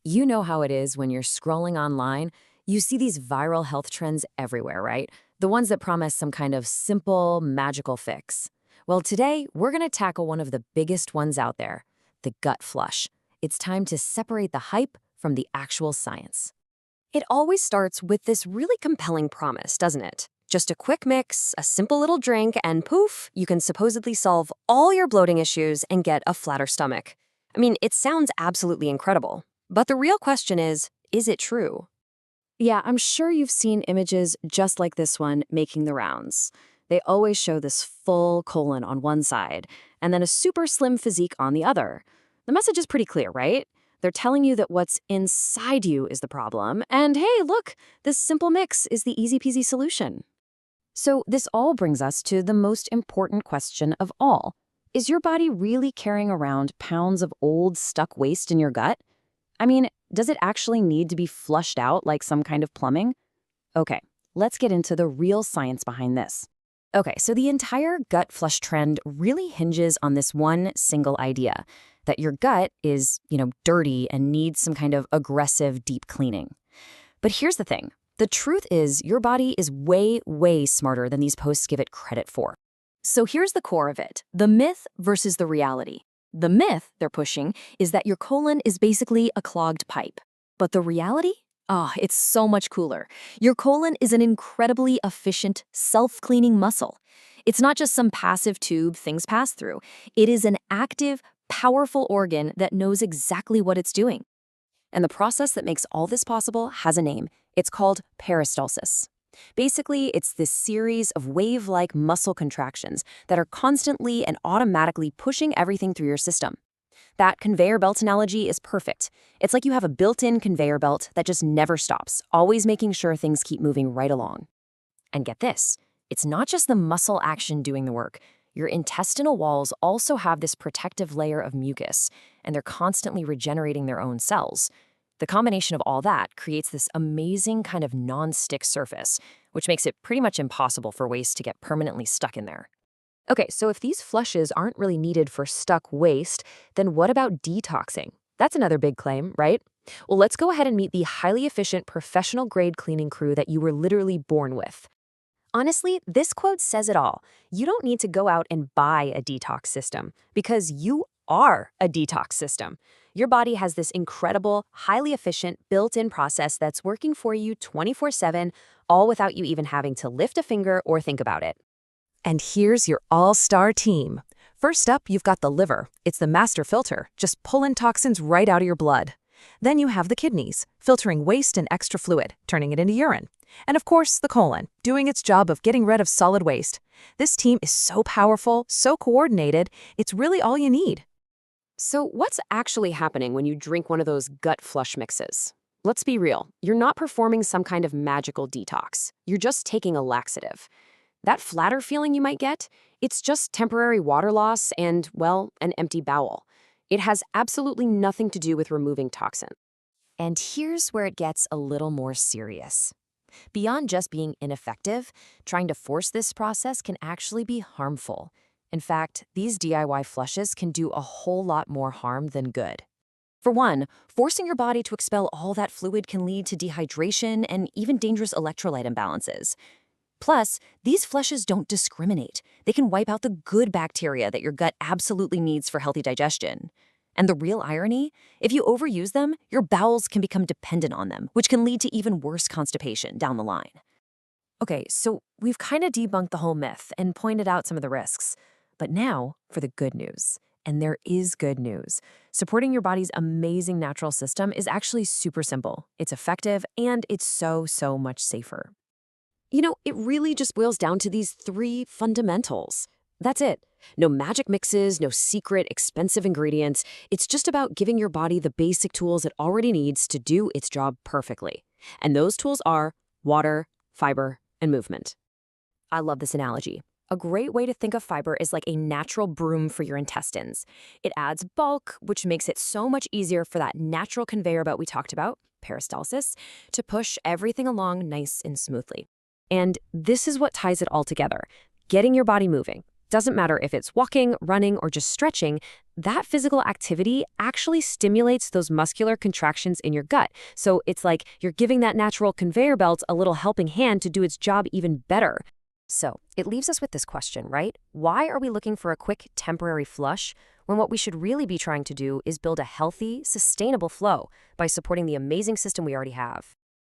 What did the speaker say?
You know how it is when you're scrolling online, you see these viral health trends everywhere, right? The ones that promise some kind of simple, magical fix. Well, today, we're going to tackle one of the biggest ones out there, the gut flush. It's time to separate the hype from the actual science. It always starts with this really compelling promise, doesn't it? Just a quick mix, a simple little drink, and poof, you can supposedly solve all your bloating issues and get a flatter stomach. I mean, it sounds absolutely incredible. But the real question is it true? Yeah, I'm sure you've seen images just like this one making the rounds. They always show this full colon on one side and then a super slim physique on the other. The message is pretty clear, right? They're telling you that what's inside you is the problem, and hey, look, this simple mix is the easy peasy solution. So this all brings us to the most important question of all. Is your body really carrying around pounds of old, stuck waste in your gut? I mean, does it actually need to be flushed out like some kind of plumbing? Okay, let's get into the real science behind this. Okay, so the entire gut flush trend really hinges on this one single idea, that your gut is, dirty and needs some kind of aggressive deep cleaning. But here's the thing. The truth is your body is way, way smarter than these posts give it credit for. So here's the core of it, the myth versus the reality. The myth they're pushing is that your colon is basically a clogged pipe. But the reality? It's so much cooler. Your colon is an incredibly efficient, self-cleaning muscle. It's not just some passive tube things pass through. It is an active, powerful organ that knows exactly what it's doing. And the process that makes all this possible has a name. It's called peristalsis. Basically, it's this series of wave-like muscle contractions that are constantly and automatically pushing everything through your system. That conveyor belt analogy is perfect. It's like you have a built-in conveyor belt that just never stops, always making sure things keep moving right along. And get this, it's not just the muscle action doing the work. Your intestinal walls also have this protective layer of mucus, and they're constantly regenerating their own cells. The combination of all that creates this amazing kind of non-stick surface, which makes it pretty much impossible for waste to get permanently stuck in there. Okay, so if these flushes aren't really needed for stuck waste, then what about detoxing? That's another big claim, right? Well, let's go ahead and meet the highly efficient professional-grade cleaning crew that you were literally born with. Honestly, this quote says it all. You don't need to go out and buy a detox system because you are a detox system. Your body has this incredible, highly efficient, built-in process that's working for you 24/7, all without you even having to lift a finger or think about it. And here's your all-star team. First up, you've got the liver. It's the master filter, just pulling toxins right out of your blood. Then you have the kidneys, filtering waste and extra fluid, turning it into urine. And of course, the colon, doing its job of getting rid of solid waste. This team is so powerful, so coordinated, it's really all you need. So what's actually happening when you drink one of those gut flush mixes? Let's be real, you're not performing some kind of magical detox. You're just taking a laxative. That flatter feeling you might get, it's just temporary water loss and, well, an empty bowel. It has absolutely nothing to do with removing toxin. And here's where it gets a little more serious. Beyond just being ineffective, trying to force this process can actually be harmful. In fact, these DIY flushes can do a whole lot more harm than good. For one, forcing your body to expel all that fluid can lead to dehydration and even dangerous electrolyte imbalances. Plus, these flushes don't discriminate. They can wipe out the good bacteria that your gut absolutely needs for healthy digestion. And the real irony? If you overuse them, your bowels can become dependent on them, which can lead to even worse constipation down the line. Okay, so we've kind of debunked the whole myth and pointed out some of the risks. But now for the good news. And there is good news. Supporting your body's amazing natural system is actually super simple. It's effective, and it's so, so much safer. It really just boils down to these three fundamentals. That's it. No magic mixes, no secret, expensive ingredients. It's just about giving your body the basic tools it already needs to do its job perfectly. And those tools are water, fiber, and movement. I love this analogy. A great way to think of fiber is like a natural broom for your intestines. It adds bulk, which makes it so much easier for that natural conveyor belt we talked about, peristalsis, to push everything along nice and smoothly. And this is what ties it all together, getting your body moving. Doesn't matter if it's walking, running, or just stretching, that physical activity actually stimulates those muscular contractions in your gut. So it's like you're giving that natural conveyor belt a little helping hand to do its job even better. So it leaves us with this question, right? Why are we looking for a quick, temporary flush when what we should really be trying to do is build a healthy, sustainable flow by supporting the amazing system we already have?